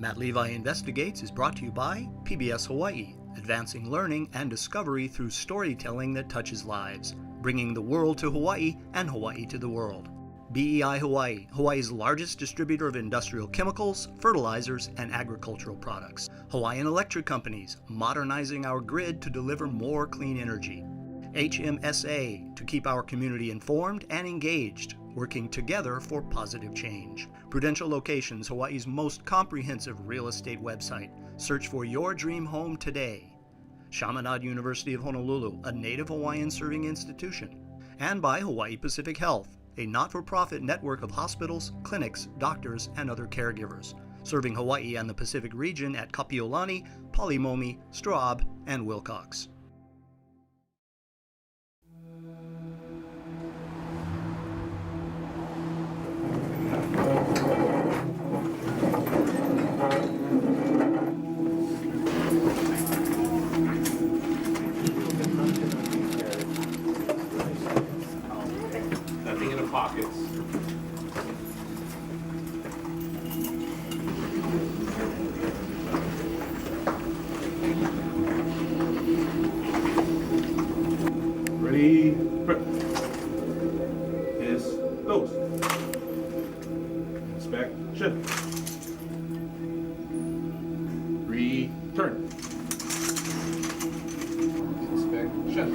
Matt Levi Investigates is brought to you by PBS Hawaii, advancing learning and discovery through storytelling that touches lives, bringing the world to Hawaii and Hawaii to the world. BEI Hawaii, Hawaii's largest distributor of industrial chemicals, fertilizers, and agricultural products. Hawaiian Electric Companies, modernizing our grid to deliver more clean energy. HMSA, to keep our community informed and engaged, working together for positive change. Prudential Locations, Hawaii's most comprehensive real estate website. Search for your dream home today. Chaminade University of Honolulu, a Native Hawaiian serving institution. And by Hawaii Pacific Health, a not-for-profit network of hospitals, clinics, doctors, and other caregivers, serving Hawaii and the Pacific region at Kapiolani, Palimomi, Straub, and Wilcox. Nothing in the pockets. Ready, prep. Is goes. Inspection. Return. Inspection.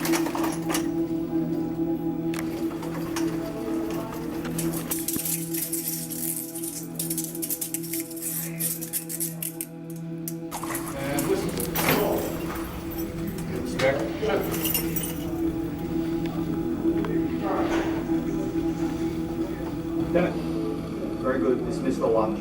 Very good. Dismiss the watch.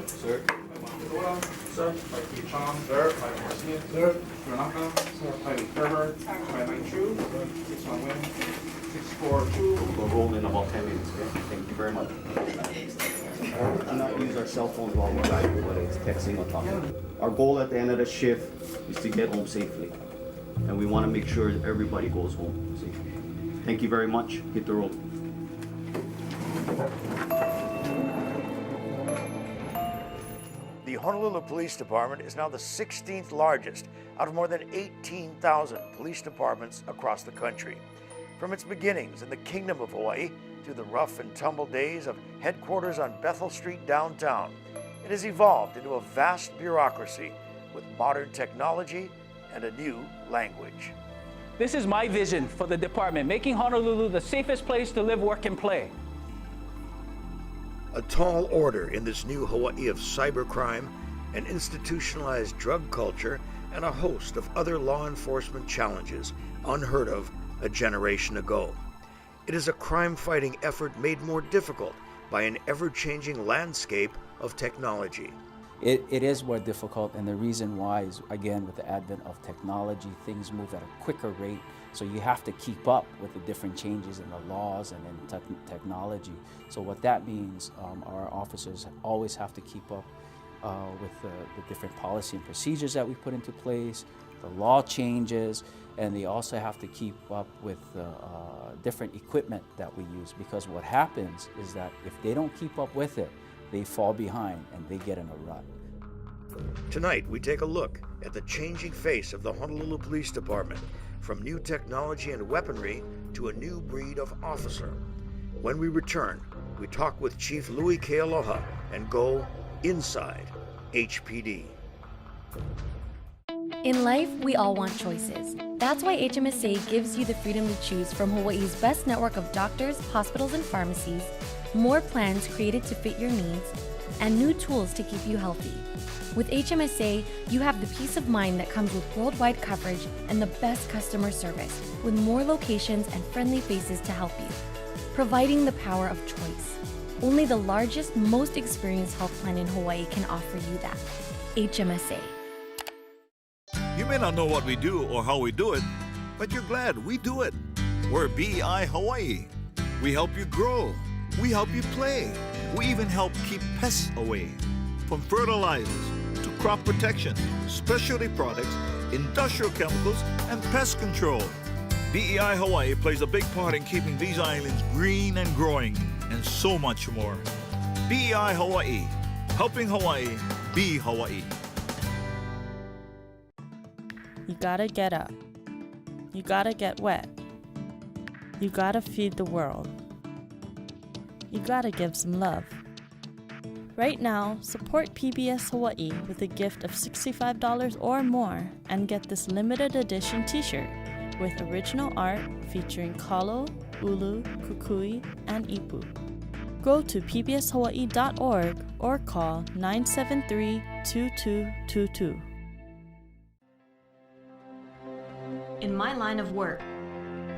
Sir. Sir. By Pete Chong. Sir. By Garcia. Sir. Ranaka. Sir. By Trevor. By Mike Chu. 6-1 win. 6-4-2. We'll roll in about 10 minutes, okay? Thank you very much. Do not use our cell phones while we're driving, whether it's texting or talking. Our goal at the end of the shift is to get home safely. And we want to make sure that everybody goes home safely. Thank you very much. Hit the road. The Honolulu Police Department is now the 16th largest out of more than 18,000 police departments across the country. From its beginnings in the Kingdom of Hawaii through the rough and tumble days of headquarters on Bethel Street downtown, it has evolved into a vast bureaucracy with modern technology and a new language. This is my vision for the department, making Honolulu the safest place to live, work, and play. A tall order in this new Hawaii of cybercrime, an institutionalized drug culture, and a host of other law enforcement challenges unheard of a generation ago. It is a crime-fighting effort made more difficult by an ever-changing landscape of technology. It is more difficult, and the reason why is, again, with the advent of technology, things move at a quicker rate, so you have to keep up with the different changes in the laws and in technology. So what that means, our officers always have to keep up with the different policy and procedures that we put into place, the law changes, and they also have to keep up with different equipment that we use, because what happens is that if they don't keep up with it, they fall behind and they get in a rut. Tonight, we take a look at the changing face of the Honolulu Police Department, from new technology and weaponry to a new breed of officer. When we return, we talk with Chief Louis Kealoha and go inside HPD. In life, we all want choices. That's why HMSA gives you the freedom to choose from Hawaii's best network of doctors, hospitals, and pharmacies, more plans created to fit your needs, and new tools to keep you healthy. With HMSA, you have the peace of mind that comes with worldwide coverage and the best customer service, with more locations and friendly faces to help you, providing the power of choice. Only the largest, most experienced health plan in Hawaii can offer you that. HMSA. You may not know what we do or how we do it, but you're glad we do it. We're BEI Hawaii. We help you grow. We help you play. We even help keep pests away. From fertilizers to crop protection, specialty products, industrial chemicals, and pest control. BEI Hawaii plays a big part in keeping these islands green and growing, and so much more. BEI Hawaii, helping Hawaii be Hawaii. You gotta get up. You gotta get wet. You gotta feed the world. You gotta give some love. Right now, support PBS Hawaii with a gift of $65 or more and get this limited edition t-shirt with original art featuring kalo, ulu, kukui, and ipu. Go to pbshawaii.org or call 973-2222. In my line of work,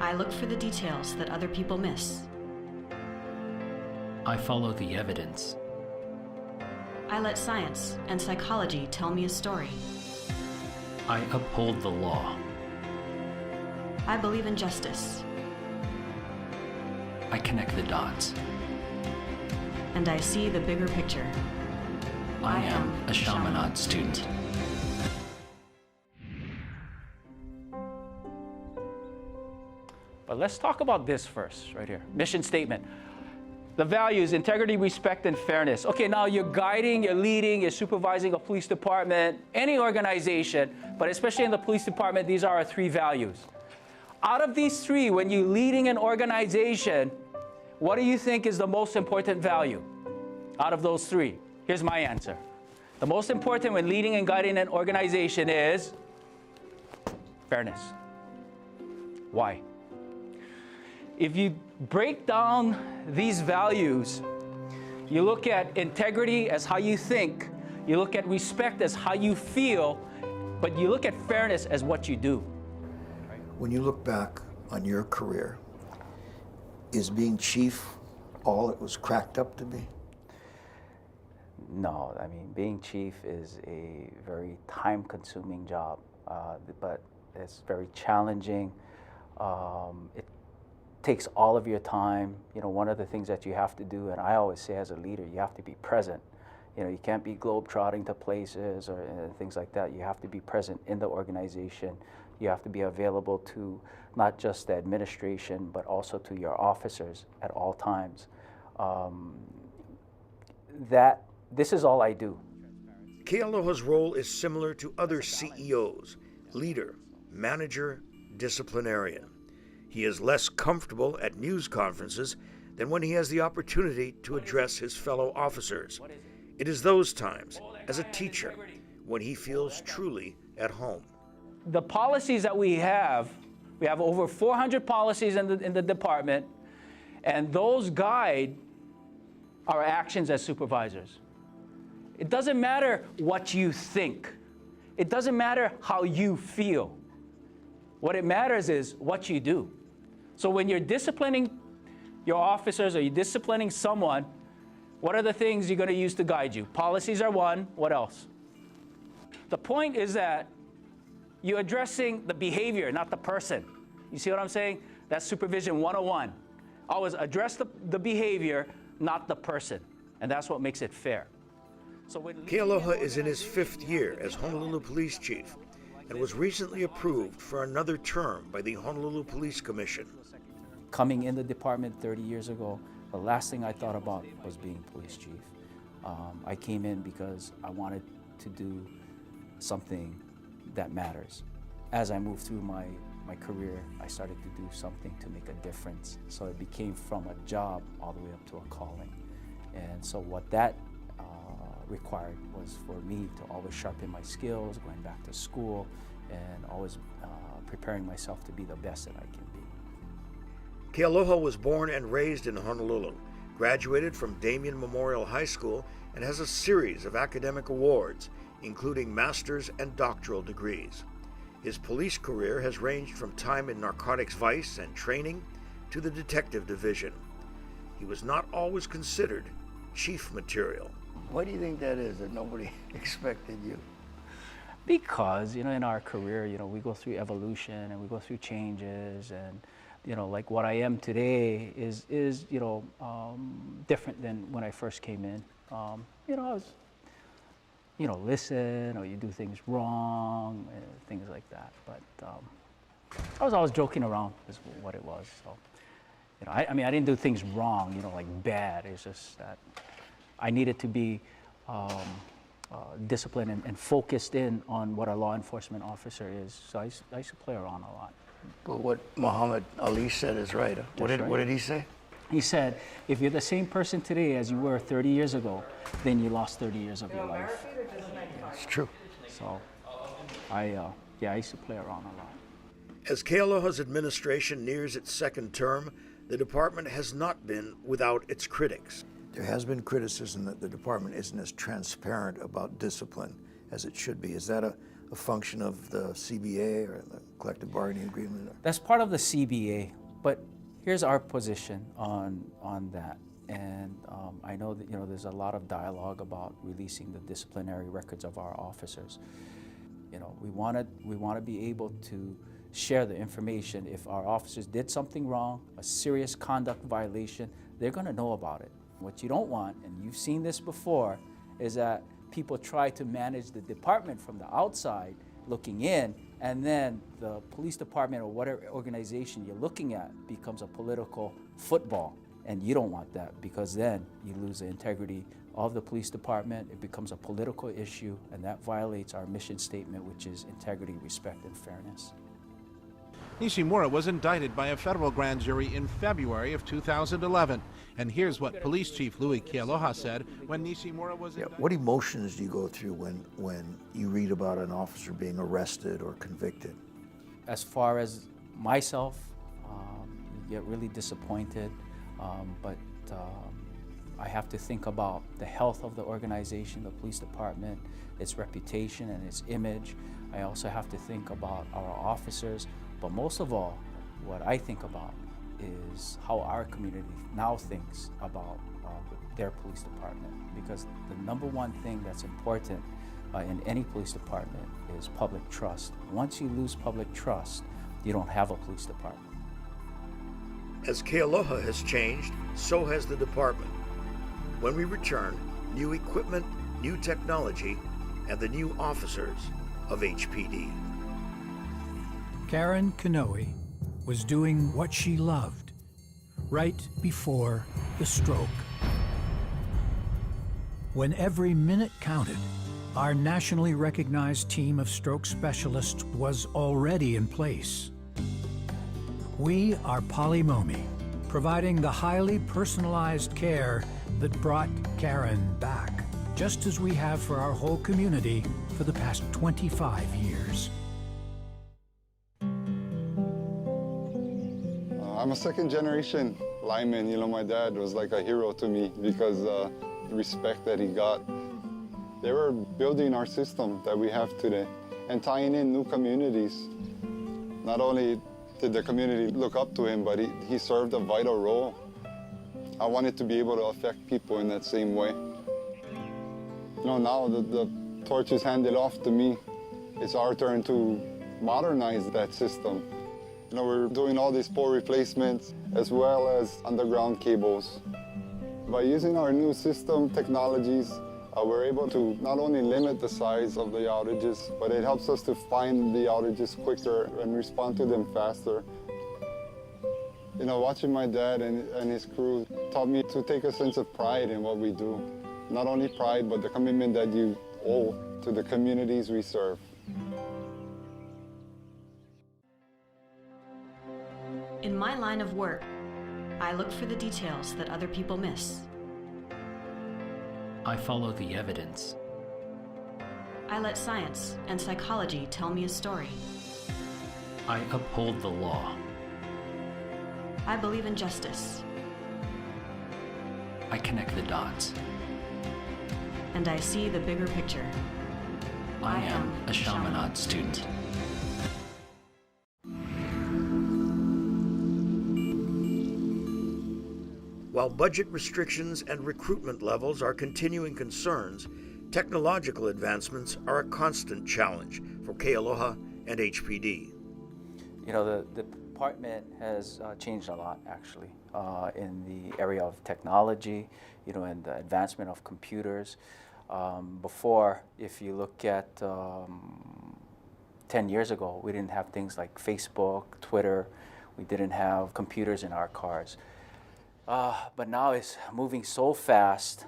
I look for the details that other people miss. I follow the evidence. I let science and psychology tell me a story. I uphold the law. I believe in justice. I connect the dots. And I see the bigger picture. I am a Chaminade student. But let's talk about this first, right here. Mission statement. The values, integrity, respect, and fairness. Okay, now you're guiding, you're leading, you're supervising a police department, any organization, but especially in the police department, these are our three values. Out of these three, when you're leading an organization, what do you think is the most important value out of those three? Here's my answer. The most important when leading and guiding an organization is fairness. Why? If you break down these values, you look at integrity as how you think, you look at respect as how you feel, but you look at fairness as what you do. When you look back on your career, is being chief all it was cracked up to be? No, I mean, being chief is a very time-consuming job, but it's very challenging. It takes all of your time. You know, one of the things that you have to do, and I always say as a leader, you have to be present. You know, you can't be globe-trotting to places or things like that. You have to be present in the organization. You have to be available to not just the administration, but also to your officers at all times. This is all I do. Kealoha's role is similar to other CEOs, leader, manager, disciplinarian. He is less comfortable at news conferences than when he has the opportunity to address his fellow officers. It is those times, as a teacher, when he feels truly at home. The policies that we have over 400 policies in the department, and those guide our actions as supervisors. It doesn't matter what you think. It doesn't matter how you feel. What it matters is what you do. So when you're disciplining your officers or you're disciplining someone, what are the things you're going to use to guide you? Policies are one. What else? The point is that you're addressing the behavior, not the person. You see what I'm saying? That's supervision 101. Always address the behavior, not the person. And that's what makes it fair. So Kealoha is in his 5th year as Honolulu Police Chief and was recently approved for another term by the Honolulu Police Commission. Coming in the department 30 years ago, the last thing I thought about was being police chief. I came in because I wanted to do something that matters. As I moved through my career, I started to do something to make a difference. So it became from a job all the way up to a calling. And so what that required was for me to always sharpen my skills, going back to school, and always preparing myself to be the best that I can be. Kealoha was born and raised in Honolulu, graduated from Damien Memorial High School, and has a series of academic awards, including master's and doctoral degrees. His police career has ranged from time in narcotics vice and training to the detective division. He was not always considered chief material. Why do you think that is, that nobody expected you? Because, in our career, we go through evolution and we go through changes, and like what I am today is different than when I first came in. I was, listen, or you do things wrong, things like that. But I was always joking around is what it was. So, I didn't do things wrong, like bad. It's just that I needed to be disciplined and focused in on what a law enforcement officer is. So I used to play around a lot. But what Muhammad Ali said is right. What did he say? He said, if you're the same person today as you were 30 years ago, then you lost 30 years of your life. It's true. So I used to play around a lot. As Kealoha's administration nears its second term, the department has not been without its critics. There has been criticism that the department isn't as transparent about discipline as it should be. Is that a function of the CBA or the collective bargaining agreement? That's part of the CBA, but here's our position on that. And I know that there's a lot of dialogue about releasing the disciplinary records of our officers. We want to be able to share the information. If our officers did something wrong, a serious conduct violation, they're going to know about it. What you don't want, and you've seen this before, is that people try to manage the department from the outside looking in, and then the police department or whatever organization you're looking at becomes a political football. And you don't want that, because then you lose the integrity of the police department. It becomes a political issue, and that violates our mission statement, which is integrity, respect, and fairness. Nishimura was indicted by a federal grand jury in February of 2011. And here's what Police Chief Louis Kealoha said when Nishimura was indicted. What emotions do you go through when you read about an officer being arrested or convicted? As far as myself, you get really disappointed, but I have to think about the health of the organization, the police department, its reputation and its image. I also have to think about our officers. But most of all, what I think about is how our community now thinks about their police department. Because the number one thing that's important in any police department is public trust. Once you lose public trust, you don't have a police department. As Kealoha has changed, so has the department. When we return, new equipment, new technology, and the new officers of HPD. Karen Kanoe was doing what she loved right before the stroke. When every minute counted, our nationally recognized team of stroke specialists was already in place. We are Polymomi, providing the highly personalized care that brought Karen back, just as we have for our whole community for the past 25 years. I'm a second-generation lineman. My dad was like a hero to me because the respect that he got. They were building our system that we have today and tying in new communities. Not only did the community look up to him, but he served a vital role. I wanted to be able to affect people in that same way. Now the torch is handed off to me. It's our turn to modernize that system. We're doing all these pole replacements as well as underground cables. By using our new system technologies, we're able to not only limit the size of the outages, but it helps us to find the outages quicker and respond to them faster. Watching my dad and his crew taught me to take a sense of pride in what we do. Not only pride, but the commitment that you owe to the communities we serve. In my line of work, I look for the details that other people miss. I follow the evidence. I let science and psychology tell me a story. I uphold the law. I believe in justice. I connect the dots. And I see the bigger picture. I am a Chaminade student. While budget restrictions and recruitment levels are continuing concerns, technological advancements are a constant challenge for Kealoha and HPD. The department has changed a lot, actually, in the area of technology, you know, and the advancement of computers. Before, if you look at 10 years ago, we didn't have things like Facebook, Twitter. We didn't have computers in our cars. But now it's moving so fast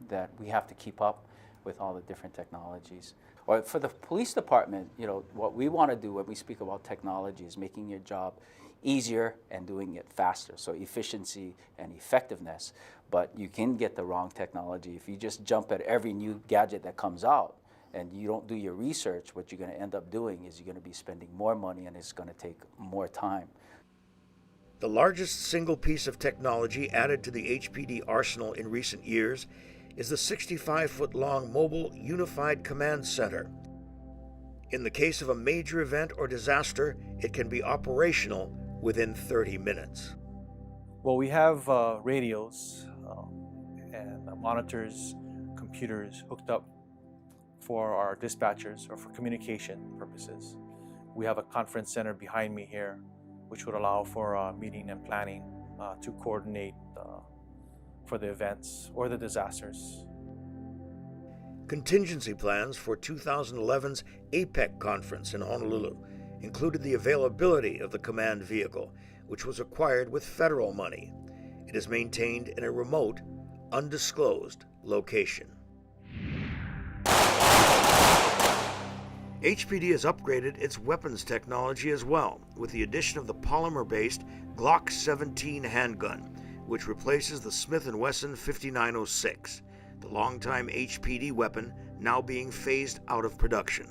that we have to keep up with all the different technologies. Or for the police department, you know, what we want to do when we speak about technology is making your job easier and doing it faster. So efficiency and effectiveness. But you can get the wrong technology. If you just jump at every new gadget that comes out and you don't do your research, what you're going to end up doing is you're going to be spending more money and it's going to take more time. The largest single piece of technology added to the HPD arsenal in recent years is the 65-foot-long mobile unified command center. In the case of a major event or disaster, it can be operational within 30 minutes. Well, we have radios and monitors, computers hooked up for our dispatchers or for communication purposes. We have a conference center behind me here, which would allow for meeting and planning to coordinate for the events or the disasters. Contingency plans for 2011's APEC conference in Honolulu included the availability of the command vehicle, which was acquired with federal money. It is maintained in a remote, undisclosed location. HPD has upgraded its weapons technology as well, with the addition of the polymer-based Glock 17 handgun, which replaces the Smith & Wesson 5906, the longtime HPD weapon now being phased out of production.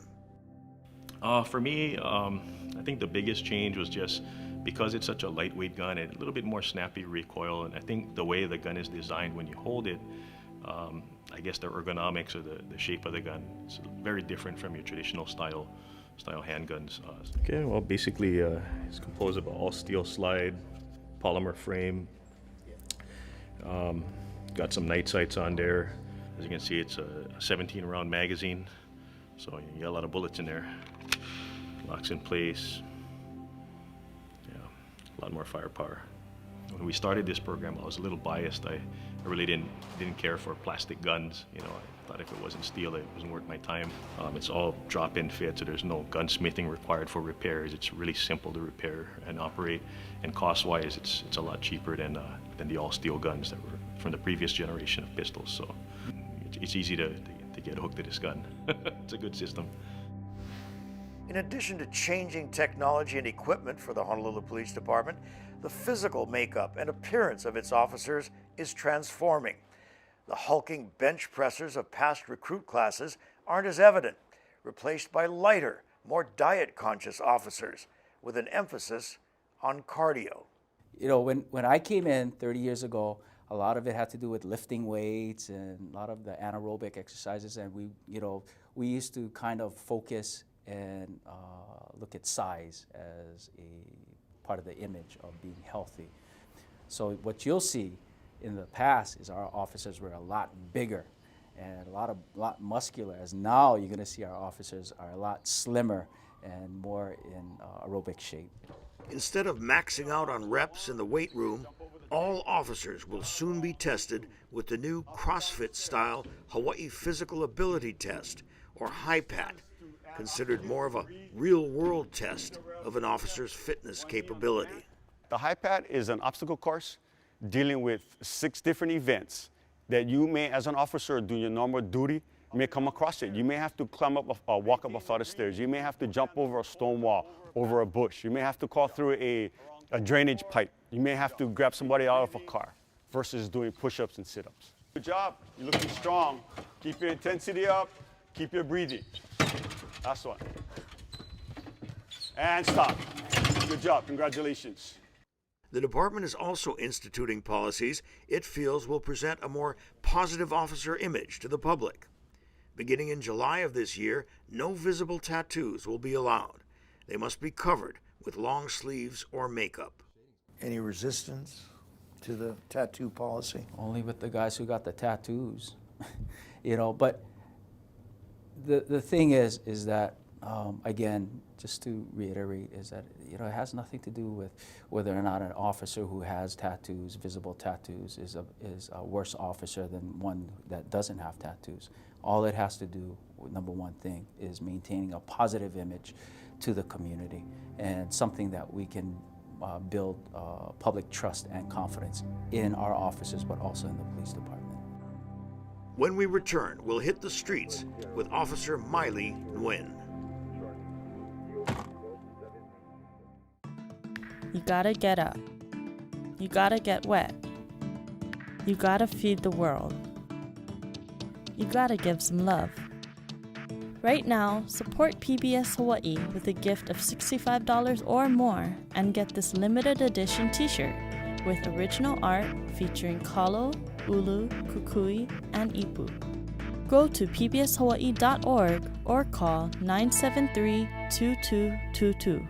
For me, I think the biggest change was just because it's such a lightweight gun, and a little bit more snappy recoil, and I think the way the gun is designed when you hold it, I guess the ergonomics or the shape of the gun is very different from your traditional style handguns. Okay, well basically it's composed of an all steel slide, polymer frame. Got some night sights on there. As you can see, it's a 17 round magazine, so you got a lot of bullets in there. Locks in place. Yeah, a lot more firepower. When we started this program, I was a little biased. I really didn't care for plastic guns. You know, I thought if it wasn't steel, it wasn't worth my time. It's all drop-in fit, so there's no gunsmithing required for repairs. It's really simple to repair and operate, and cost-wise, it's a lot cheaper than the all-steel guns that were from the previous generation of pistols. So it's easy to get hooked to this gun. It's a good system. In addition to changing technology and equipment for the Honolulu Police Department, the physical makeup and appearance of its officers is transforming. The hulking bench pressers of past recruit classes aren't as evident, replaced by lighter, more diet-conscious officers with an emphasis on cardio. You know, when I came in 30 years ago, a lot of it had to do with lifting weights and a lot of the anaerobic exercises, and we used to kind of focus and look at size as a part of the image of being healthy. So what you'll see in the past is our officers were a lot bigger and a lot muscular, as now you're going to see our officers are a lot slimmer and more in aerobic shape. Instead of maxing out on reps in the weight room, all officers will soon be tested with the new CrossFit-style Hawaii Physical Ability Test, or HPD, considered more of a real-world test of an officer's fitness capability. The HPD is an obstacle course dealing with 6 different events that you may, as an officer doing your normal duty, may come across it. You may have to climb up walk up a flight of stairs. You may have to jump over a stone wall, over a bush. You may have to crawl through a drainage pipe. You may have to grab somebody out of a car versus doing push-ups and sit-ups. Good job. You're looking strong. Keep your intensity up. Keep your breathing. Last one. And stop. Good job. Congratulations. The department is also instituting policies it feels will present a more positive officer image to the public. Beginning in July of this year, no visible tattoos will be allowed. They must be covered with long sleeves or makeup. Any resistance to the tattoo policy? Only with the guys who got the tattoos. But the thing is that Again, just to reiterate, is that it has nothing to do with whether or not an officer who has tattoos, visible tattoos, is a worse officer than one that doesn't have tattoos. All it has to do, number one thing, is maintaining a positive image to the community and something that we can build public trust and confidence in our officers, but also in the police department. When we return, we'll hit the streets with Officer Miley Nguyen. You gotta get up. You gotta get wet. You gotta feed the world. You gotta give some love. Right now, support PBS Hawaii with a gift of $65 or more and get this limited edition t-shirt with original art featuring kalo, ulu, kukui, and ipu. Go to pbshawaii.org or call 973-2222.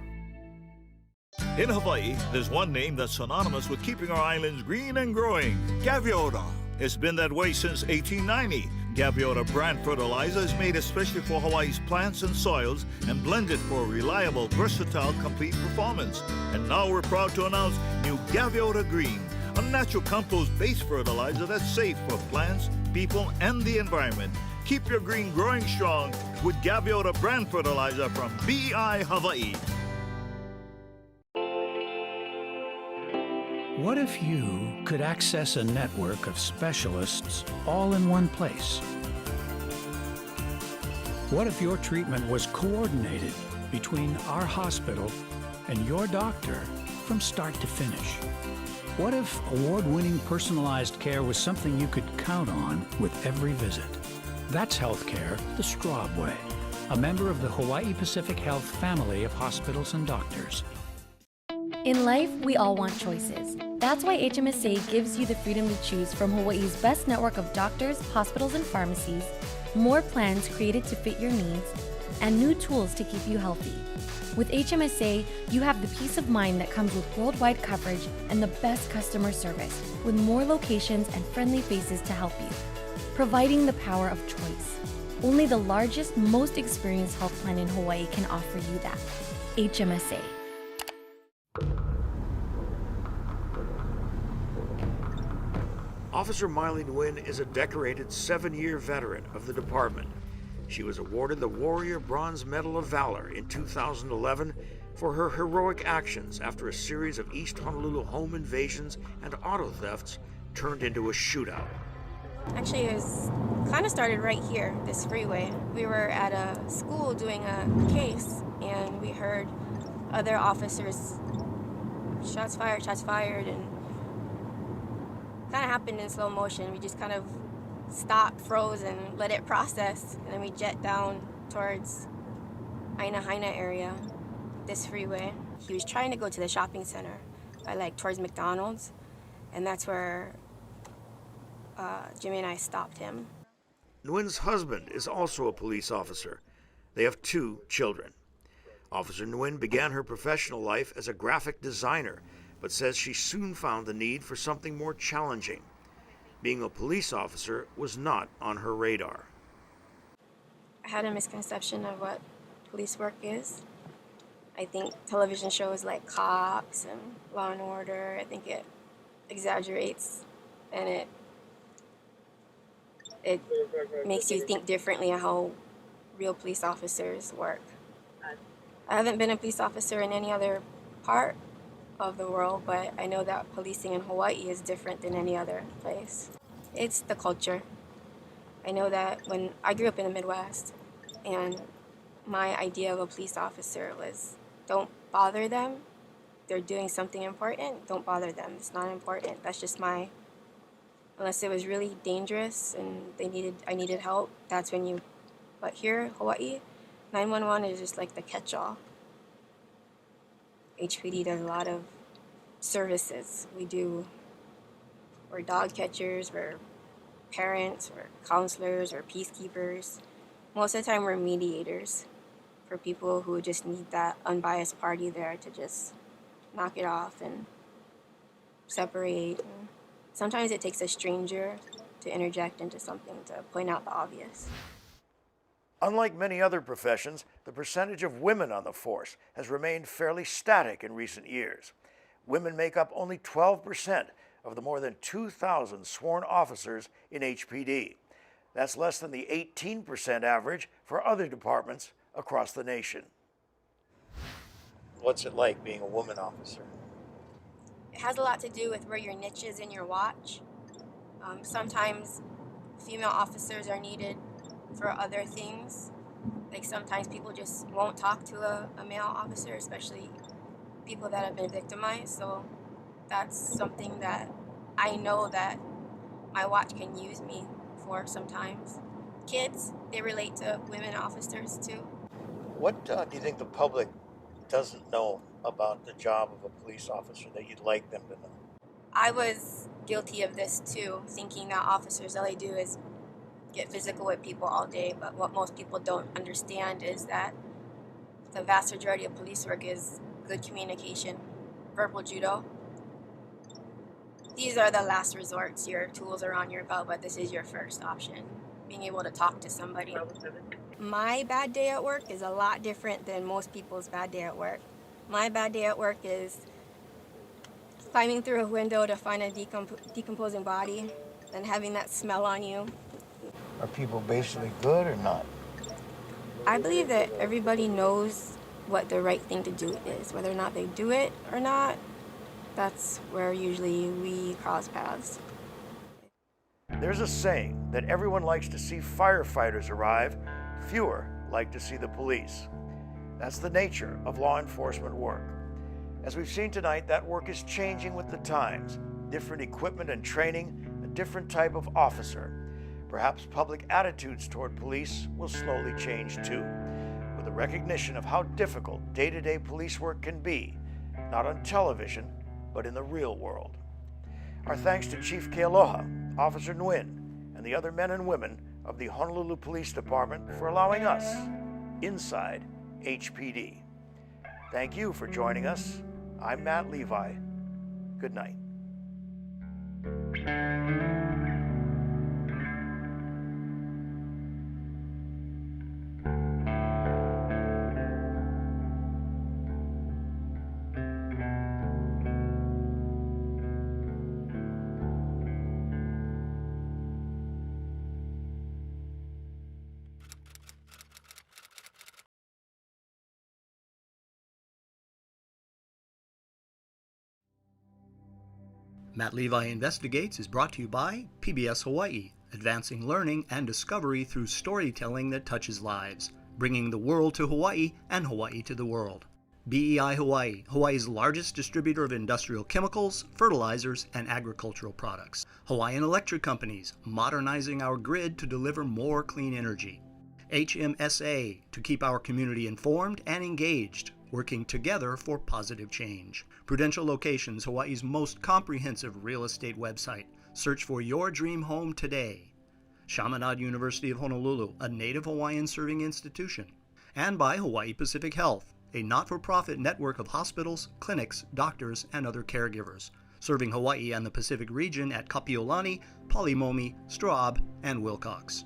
In Hawaii, there's one name that's synonymous with keeping our islands green and growing: Gaviota. It's been that way since 1890. Gaviota brand fertilizer is made especially for Hawaii's plants and soils and blended for reliable, versatile, complete performance. And now we're proud to announce new Gaviota Green, a natural compost-based fertilizer that's safe for plants, people, and the environment. Keep your green growing strong with Gaviota brand fertilizer from BEI Hawaii. What if you could access a network of specialists all in one place? What if your treatment was coordinated between our hospital and your doctor from start to finish? What if award-winning personalized care was something you could count on with every visit? That's healthcare the Straub way, a member of the Hawaii Pacific Health family of hospitals and doctors. In life, we all want choices. That's why HMSA gives you the freedom to choose from Hawaii's best network of doctors, hospitals, and pharmacies, more plans created to fit your needs, and new tools to keep you healthy. With HMSA, you have the peace of mind that comes with worldwide coverage and the best customer service, with more locations and friendly faces to help you, providing the power of choice. Only the largest, most experienced health plan in Hawaii can offer you that. HMSA. Officer Miley Nguyen is a decorated 7-year veteran of the department. She was awarded the Warrior Bronze Medal of Valor in 2011 for her heroic actions after a series of East Honolulu home invasions and auto thefts turned into a shootout. Actually, it was kind of started right here, this freeway. We were at a school doing a case, and we heard other officers, shots fired, and kind of happened in slow motion. We just kind of stopped, froze, and let it process. And then we jet down towards Aina area, this freeway. He was trying to go to the shopping center, towards McDonald's. And that's where Jimmy and I stopped him. Nguyen's husband is also a police officer. They have 2 children. Officer Nguyen began her professional life as a graphic designer, but says she soon found the need for something more challenging. Being a police officer was not on her radar. I had a misconception of what police work is. I think television shows like Cops and Law and Order, I think it exaggerates and it makes you think differently of how real police officers work. I haven't been a police officer in any other part of the world, but I know that policing in Hawaii is different than any other place. It's the culture. I know that when I grew up in the Midwest, and my idea of a police officer was don't bother them. They're doing something important, don't bother them. It's not important. That's just unless it was really dangerous and I needed help, that's when you, but here, Hawaii, 911 is just like the catch-all. HPD does a lot of services. We're dog catchers, we're parents, we're counselors, we're peacekeepers. Most of the time we're mediators for people who just need that unbiased party there to just knock it off and separate. And sometimes it takes a stranger to interject into something to point out the obvious. Unlike many other professions, the percentage of women on the force has remained fairly static in recent years. Women make up only 12% of the more than 2,000 sworn officers in HPD. That's less than the 18% average for other departments across the nation. What's it like being a woman officer? It has a lot to do with where your niche is in your watch. Sometimes female officers are needed for other things. Like sometimes people just won't talk to a male officer, especially people that have been victimized. So that's something that I know that my watch can use me for sometimes. Kids, they relate to women officers too. What do you think the public doesn't know about the job of a police officer that you'd like them to know? I was guilty of this too, thinking that officers, all they do is get physical with people all day, but what most people don't understand is that the vast majority of police work is good communication, verbal judo. These are the last resorts. Your tools are on your belt, but this is your first option, being able to talk to somebody. My bad day at work is a lot different than most people's bad day at work. My bad day at work is climbing through a window to find a decomposing body and having that smell on you. Are people basically good or not? I believe that everybody knows what the right thing to do is. Whether or not they do it or not, that's where usually we cross paths. There's a saying that everyone likes to see firefighters arrive, fewer like to see the police. That's the nature of law enforcement work. As we've seen tonight, that work is changing with the times. Different equipment and training, a different type of officer. Perhaps public attitudes toward police will slowly change too, with a recognition of how difficult day-to-day police work can be, not on television, but in the real world. Our thanks to Chief Kealoha, Officer Nguyen, and the other men and women of the Honolulu Police Department for allowing us inside HPD. Thank you for joining us. I'm Matt Levi. Good night. Matt Levi Investigates is brought to you by PBS Hawaii, advancing learning and discovery through storytelling that touches lives, bringing the world to Hawaii and Hawaii to the world. BEI Hawaii, Hawaii's largest distributor of industrial chemicals, fertilizers, and agricultural products. Hawaiian Electric Companies, modernizing our grid to deliver more clean energy. HMSA, to keep our community informed and engaged, working together for positive change. Prudential Locations, Hawaii's most comprehensive real estate website. Search for your dream home today. Chaminade University of Honolulu, a Native Hawaiian serving institution. And by Hawaii Pacific Health, a not-for-profit network of hospitals, clinics, doctors, and other caregivers, serving Hawaii and the Pacific region at Kapiolani, Palimomi, Straub, and Wilcox.